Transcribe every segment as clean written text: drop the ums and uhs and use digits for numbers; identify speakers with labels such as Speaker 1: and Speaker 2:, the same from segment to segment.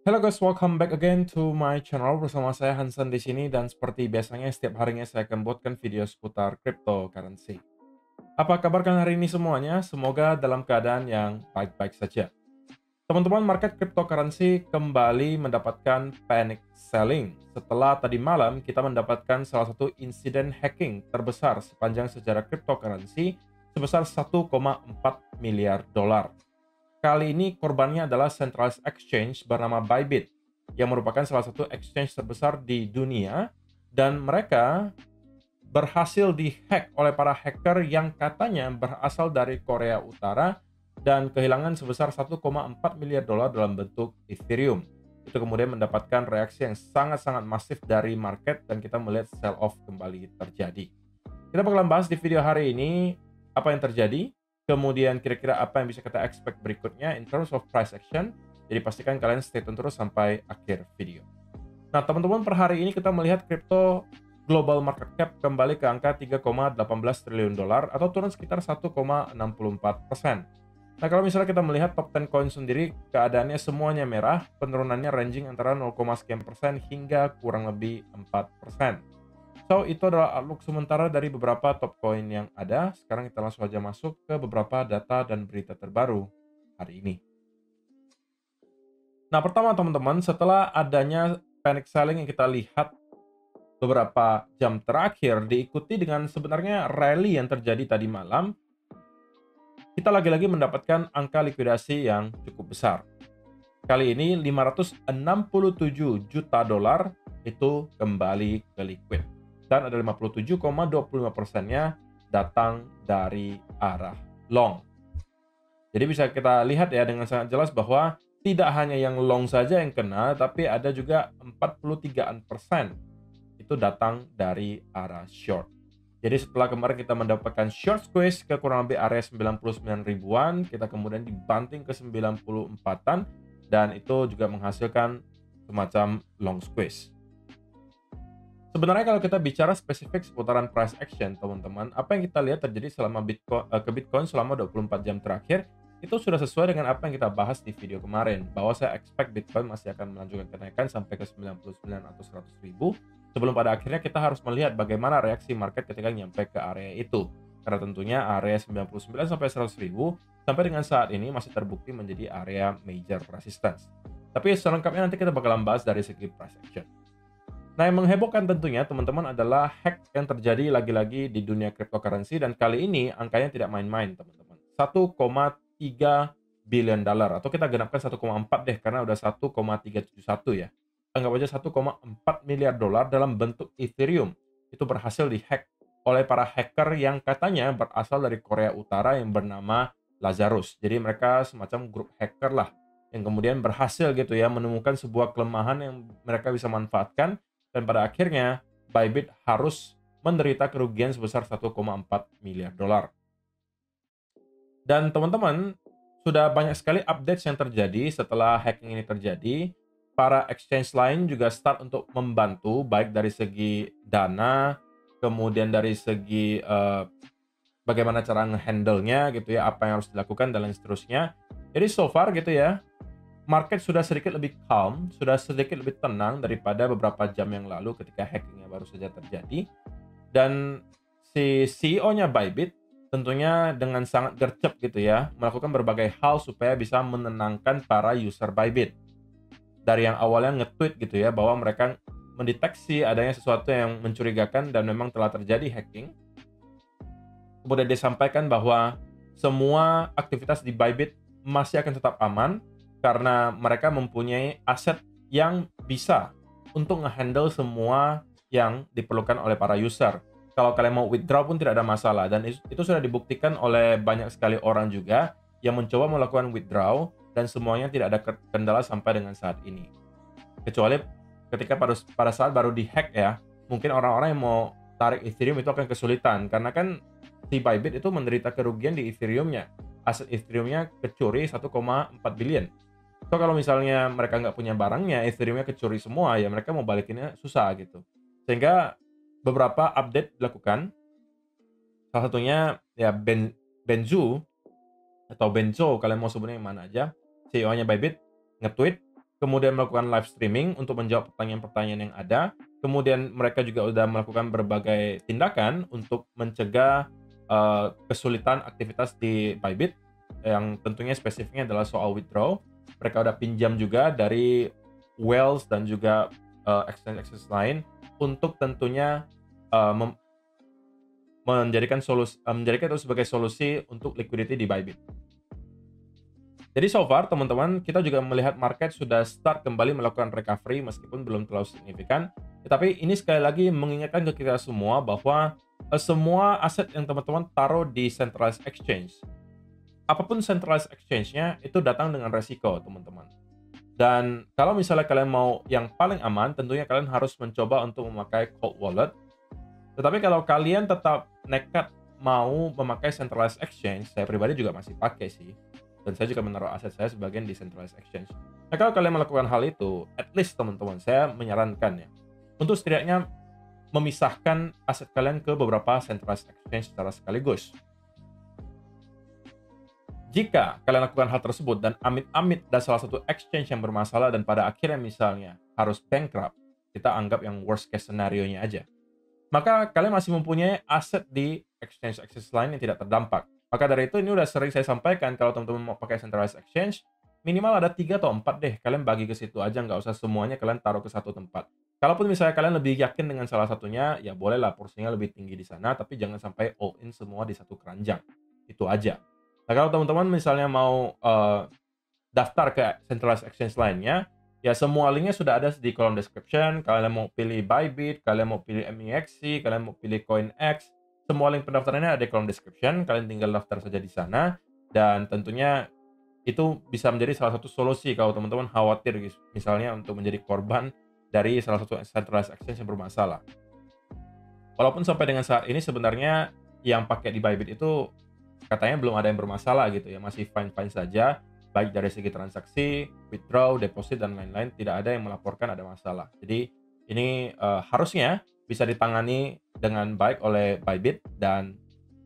Speaker 1: Hello guys, welcome back again to my channel. Bersama saya Hansen di sini dan seperti biasanya setiap harinya saya akan buatkan video seputar cryptocurrency. Apa kabar kalian hari ini semuanya? Semoga dalam keadaan yang baik-baik saja. Teman-teman, market cryptocurrency kembali mendapatkan panic selling setelah tadi malam kita mendapatkan salah satu insiden hacking terbesar sepanjang sejarah cryptocurrency sebesar 1,4 miliar dolar. Kali ini korbannya adalah centralized exchange bernama Bybit, yang merupakan salah satu exchange terbesar di dunia, dan mereka berhasil dihack oleh para hacker yang katanya berasal dari Korea Utara dan kehilangan sebesar 1,4 miliar dolar dalam bentuk Ethereum. Itu kemudian mendapatkan reaksi yang sangat-sangat masif dari market dan kita melihat sell off kembali terjadi. Kita bakalan bahas di video hari ini apa yang terjadi, kemudian kira-kira apa yang bisa kita expect berikutnya in terms of price action. Jadi pastikan kalian stay tune terus sampai akhir video. Nah, teman-teman, per hari ini kita melihat kripto global market cap kembali ke angka 3,18 triliun dolar atau turun sekitar 1,64%. Nah, kalau misalnya kita melihat top 10 coin sendiri, keadaannya semuanya merah, penurunannya ranging antara 0, sekian persen hingga kurang lebih 4%. So, itu adalah outlook sementara dari beberapa top coin yang ada. Sekarang kita langsung aja masuk ke beberapa data dan berita terbaru hari ini. Nah, pertama teman-teman, setelah adanya panic selling yang kita lihat beberapa jam terakhir diikuti dengan sebenarnya rally yang terjadi tadi malam, kita lagi-lagi mendapatkan angka likuidasi yang cukup besar. Kali ini 567 juta dolar itu kembali ke liquid. Dan ada 57,25%-nya datang dari arah long. Jadi bisa kita lihat ya dengan sangat jelas bahwa tidak hanya yang long saja yang kena, tapi ada juga 43% itu datang dari arah short. Jadi setelah kemarin kita mendapatkan short squeeze ke kurang lebih area 99 ribuan, kita kemudian dibanting ke 94-an, dan itu juga menghasilkan semacam long squeeze. Sebenarnya kalau kita bicara spesifik seputaran price action, teman-teman, apa yang kita lihat terjadi selama Bitcoin selama 24 jam terakhir, itu sudah sesuai dengan apa yang kita bahas di video kemarin, bahwa saya expect Bitcoin masih akan melanjutkan kenaikan sampai ke 99 atau 100 ribu, sebelum pada akhirnya kita harus melihat bagaimana reaksi market ketika nyampe ke area itu. Karena tentunya area 99 sampai 100 ribu, sampai dengan saat ini masih terbukti menjadi area major resistance. Tapi selengkapnya nanti kita bakalan bahas dari segi price action. Nah, yang menghebohkan tentunya teman-teman adalah hack yang terjadi lagi-lagi di dunia cryptocurrency, dan kali ini angkanya tidak main-main, teman-teman. 1,3 billion dollar atau kita genapkan 1,4 deh karena udah 1,371 ya. Anggap aja 1,4 miliar dolar dalam bentuk Ethereum itu berhasil dihack oleh para hacker yang katanya berasal dari Korea Utara yang bernama Lazarus. Jadi mereka semacam grup hacker lah yang kemudian berhasil gitu ya menemukan sebuah kelemahan yang mereka bisa manfaatkan, dan pada akhirnya Bybit harus menderita kerugian sebesar 1,4 miliar dolar. Dan teman-teman, sudah banyak sekali updates yang terjadi setelah hacking ini terjadi. Para exchange lain juga start untuk membantu, baik dari segi dana, kemudian dari segi bagaimana cara nge-handle-nya gitu ya, apa yang harus dilakukan dan lain seterusnya. Jadi so far gitu ya, market sudah sedikit lebih calm, sudah sedikit lebih tenang daripada beberapa jam yang lalu ketika hackingnya baru saja terjadi. Dan si CEO-nya Bybit tentunya dengan sangat gercep gitu ya, melakukan berbagai hal supaya bisa menenangkan para user Bybit. Dari yang awalnya nge-tweet gitu ya, bahwa mereka mendeteksi adanya sesuatu yang mencurigakan dan memang telah terjadi hacking. Kemudian dia sampaikan bahwa semua aktivitas di Bybit masih akan tetap aman, karena mereka mempunyai aset yang bisa untuk nge-handle semua yang diperlukan oleh para user. Kalau kalian mau withdraw pun tidak ada masalah, dan itu sudah dibuktikan oleh banyak sekali orang juga yang mencoba melakukan withdraw dan semuanya tidak ada kendala sampai dengan saat ini. Kecuali ketika pada saat baru dihack ya, mungkin orang-orang yang mau tarik Ethereum itu akan kesulitan karena kan si Bybit itu menderita kerugian di Ethereum-nya. Aset Ethereum-nya kecuri 1,4 billion. So kalau misalnya mereka nggak punya barangnya, Ethereum-nya kecuri semua, ya mereka mau balikinnya susah gitu. Sehingga beberapa update dilakukan. Salah satunya ya Benzo, atau Benzo kalian mau sebutnya yang mana aja, CEO-nya Bybit nge-tweet kemudian melakukan live streaming untuk menjawab pertanyaan-pertanyaan yang ada, kemudian mereka juga udah melakukan berbagai tindakan untuk mencegah kesulitan aktivitas di Bybit, yang tentunya spesifiknya adalah soal withdraw. Mereka udah pinjam juga dari Wells dan juga exchange-exchange lain untuk tentunya eh, mem- menjadikan itu sebagai solusi untuk liquidity di Bybit. Jadi so far teman-teman, kita juga melihat market sudah start kembali melakukan recovery meskipun belum terlalu signifikan. Tetapi ini sekali lagi mengingatkan ke kita semua bahwa semua aset yang teman-teman taruh di centralized exchange, apapun centralized exchange-nya, itu datang dengan resiko, teman-teman. Dan kalau misalnya kalian mau yang paling aman, tentunya kalian harus mencoba untuk memakai cold wallet. Tetapi kalau kalian tetap nekat mau memakai centralized exchange, saya pribadi juga masih pakai sih. Dan saya juga menaruh aset saya sebagian di centralized exchange. Nah, kalau kalian melakukan hal itu, at least teman-teman, saya menyarankan ya, untuk setidaknya memisahkan aset kalian ke beberapa centralized exchange secara sekaligus. Jika kalian lakukan hal tersebut dan amit-amit ada salah satu exchange yang bermasalah dan pada akhirnya misalnya harus bankrupt, kita anggap yang worst case scenario-nya aja, maka kalian masih mempunyai aset di exchange-exchange lain yang tidak terdampak. Maka dari itu ini udah sering saya sampaikan, kalau teman-teman mau pakai centralized exchange, minimal ada 3 atau 4 deh, kalian bagi ke situ aja, nggak usah semuanya kalian taruh ke satu tempat. Kalaupun misalnya kalian lebih yakin dengan salah satunya, ya bolehlah porsinya lebih tinggi di sana, tapi jangan sampai all in semua di satu keranjang. Itu aja. Nah, kalau teman-teman misalnya mau daftar ke centralized exchange lainnya, ya semua linknya sudah ada di kolom description. Kalian mau pilih Bybit, kalian mau pilih MEXC, kalian mau pilih CoinX, semua link pendaftarannya ada di kolom description. Kalian tinggal daftar saja di sana, dan tentunya itu bisa menjadi salah satu solusi kalau teman-teman khawatir misalnya untuk menjadi korban dari salah satu centralized exchange yang bermasalah. Walaupun sampai dengan saat ini sebenarnya yang pakai di Bybit itu katanya belum ada yang bermasalah gitu ya, masih fine-fine saja, baik dari segi transaksi, withdraw, deposit, dan lain-lain, tidak ada yang melaporkan ada masalah. Jadi ini harusnya bisa ditangani dengan baik oleh Bybit, dan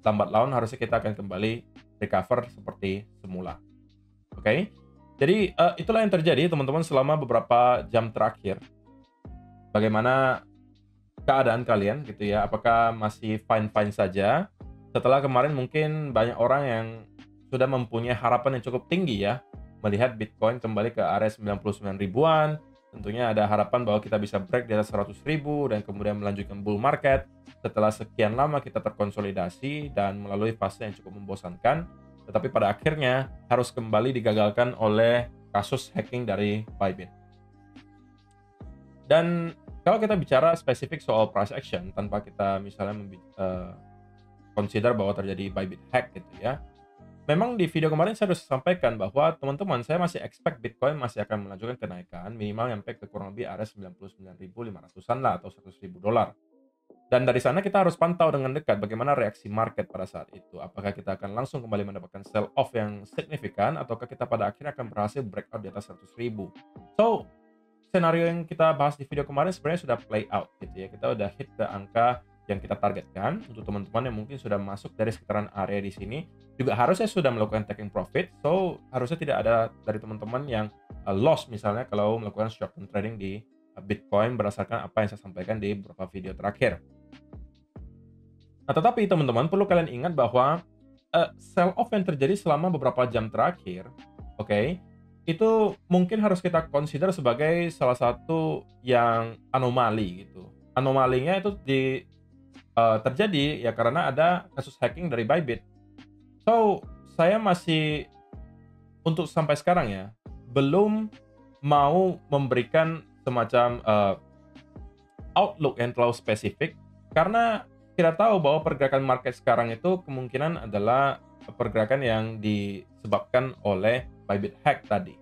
Speaker 1: lambat laun harusnya kita akan kembali recover seperti semula. Oke? Jadi itulah yang terjadi teman-teman selama beberapa jam terakhir. Bagaimana keadaan kalian gitu ya? Apakah masih fine-fine saja? Setelah kemarin mungkin banyak orang yang sudah mempunyai harapan yang cukup tinggi ya, melihat Bitcoin kembali ke area 99 ribuan. Tentunya ada harapan bahwa kita bisa break di atas 100 ribu dan kemudian melanjutkan bull market. Setelah sekian lama kita terkonsolidasi dan melalui fase yang cukup membosankan, tetapi pada akhirnya harus kembali digagalkan oleh kasus hacking dari Bybit. Dan kalau kita bicara spesifik soal price action tanpa kita misalnya consider bahwa terjadi Bybit hack gitu ya. Memang di video kemarin saya sudah sampaikan bahwa teman-teman, saya masih expect Bitcoin masih akan melanjutkan kenaikan minimal sampai ke kurang lebih area 99.500-an lah atau 100.000 dolar. Dan dari sana kita harus pantau dengan dekat bagaimana reaksi market pada saat itu. Apakah kita akan langsung kembali mendapatkan sell off yang signifikan ataukah kita pada akhirnya akan berhasil breakout di atas 100.000. So, skenario yang kita bahas di video kemarin sebenarnya sudah play out gitu ya. Kita udah hit ke angka yang kita targetkan. Untuk teman-teman yang mungkin sudah masuk dari sekitaran area di sini, juga harusnya sudah melakukan taking profit. So, harusnya tidak ada dari teman-teman yang loss misalnya kalau melakukan short term trading di Bitcoin berdasarkan apa yang saya sampaikan di beberapa video terakhir. Nah, tetapi teman-teman perlu kalian ingat bahwa sell off yang terjadi selama beberapa jam terakhir, oke, itu mungkin harus kita consider sebagai salah satu yang anomali gitu. Anomalinya itu terjadi ya karena ada kasus hacking dari Bybit. So, saya masih untuk sampai sekarang ya belum mau memberikan semacam outlook yang terlalu spesifik, karena kita tahu bahwa pergerakan market sekarang itu kemungkinan adalah pergerakan yang disebabkan oleh Bybit hack tadi.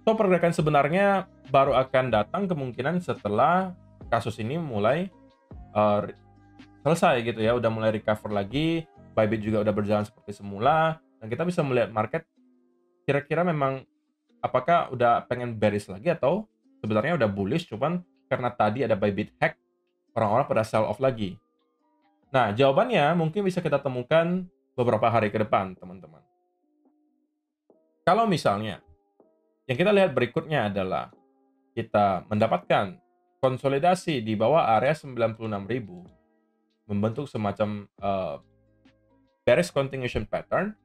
Speaker 1: So, pergerakan sebenarnya baru akan datang kemungkinan setelah kasus ini mulai selesai gitu ya, udah mulai recover lagi, Bybit juga udah berjalan seperti semula, dan kita bisa melihat market kira-kira memang apakah udah pengen bearish lagi atau sebenarnya udah bullish, cuman karena tadi ada Bybit hack, orang-orang pada sell off lagi. Nah, jawabannya mungkin bisa kita temukan beberapa hari ke depan, teman-teman. Kalau misalnya Yang kita lihat berikutnya adalah kita mendapatkan konsolidasi di bawah area 96.000, membentuk semacam bearish continuation pattern,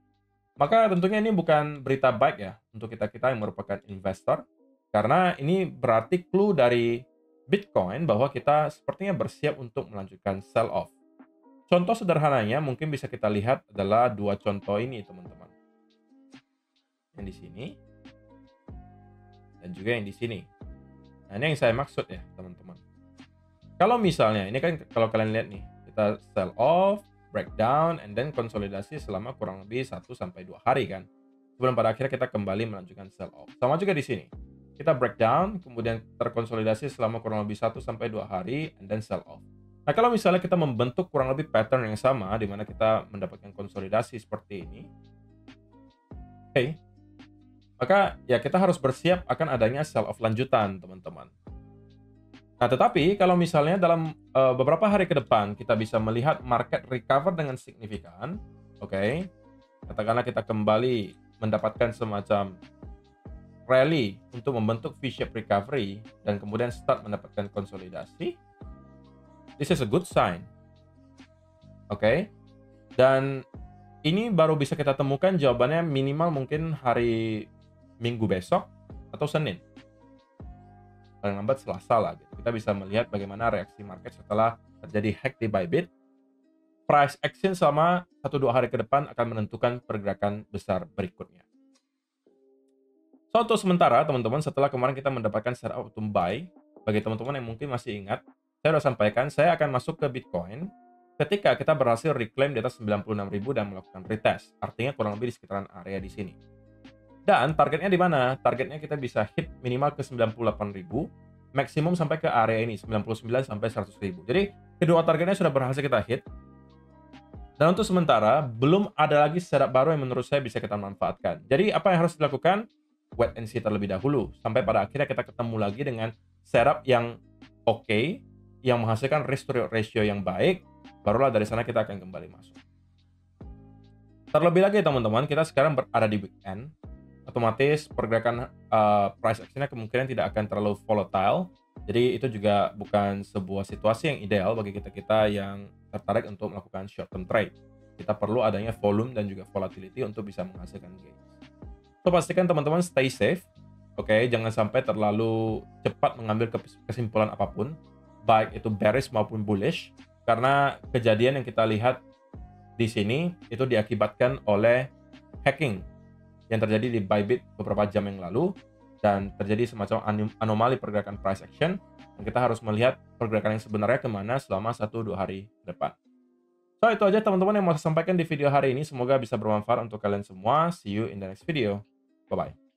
Speaker 1: maka tentunya ini bukan berita baik ya untuk kita-kita yang merupakan investor, karena ini berarti clue dari Bitcoin bahwa kita sepertinya bersiap untuk melanjutkan sell off. Contoh sederhananya mungkin bisa kita lihat adalah dua contoh ini, teman-teman. Yang di sini dan juga yang di sini. Nah, ini yang saya maksud ya, teman-teman. Kalau misalnya ini kan kalau kalian lihat nih, kita sell off, breakdown, and then konsolidasi selama kurang lebih 1-2 hari kan. Sebelum pada akhirnya kita kembali melanjutkan sell off. Sama juga di sini. Kita breakdown, kemudian terkonsolidasi selama kurang lebih 1-2 hari, and then sell off. Nah, kalau misalnya kita membentuk kurang lebih pattern yang sama, di mana kita mendapatkan konsolidasi seperti ini, oke, maka ya kita harus bersiap akan adanya sell off lanjutan, teman-teman. Nah, tetapi kalau misalnya dalam beberapa hari ke depan kita bisa melihat market recover dengan signifikan, oke, katakanlah kita kembali mendapatkan semacam rally untuk membentuk V-shape recovery dan kemudian start mendapatkan konsolidasi, this is a good sign. Oke. Dan ini baru bisa kita temukan jawabannya minimal mungkin hari Minggu besok atau Senin. Paling lambat Selasa lah gitu. Kita bisa melihat bagaimana reaksi market setelah terjadi hack di Bybit. Price action selama 1-2 hari ke depan akan menentukan pergerakan besar berikutnya. So, untuk sementara teman-teman, setelah kemarin kita mendapatkan setup to buy, bagi teman-teman yang mungkin masih ingat, saya sudah sampaikan saya akan masuk ke Bitcoin ketika kita berhasil reclaim di atas 96.000 dan melakukan retest. Artinya kurang lebih di sekitaran area di sini. Dan targetnya di mana? Targetnya kita bisa hit minimal ke 98.000, maksimum sampai ke area ini 99 sampai 100.000. Jadi kedua targetnya sudah berhasil kita hit. Dan untuk sementara belum ada lagi setup baru yang menurut saya bisa kita manfaatkan. Jadi apa yang harus dilakukan? Wait and see terlebih dahulu sampai pada akhirnya kita ketemu lagi dengan setup yang oke, yang menghasilkan risk to ratio yang baik, barulah dari sana kita akan kembali masuk. Terlebih lagi teman-teman, kita sekarang berada di weekend, otomatis pergerakan price action-nya kemungkinan tidak akan terlalu volatile. Jadi itu juga bukan sebuah situasi yang ideal bagi kita-kita yang tertarik untuk melakukan short term trade. Kita perlu adanya volume dan juga volatility untuk bisa menghasilkan gains. So, pastikan teman-teman stay safe. Oke, jangan sampai terlalu cepat mengambil kesimpulan apapun, baik itu bearish maupun bullish, karena kejadian yang kita lihat di sini itu diakibatkan oleh hacking yang terjadi di Bybit beberapa jam yang lalu, dan terjadi semacam anomali pergerakan price action, dan kita harus melihat pergerakan yang sebenarnya kemana selama 1-2 hari ke depan. So, itu aja teman-teman yang mau saya sampaikan di video hari ini. Semoga bisa bermanfaat untuk kalian semua. See you in the next video. Bye-bye.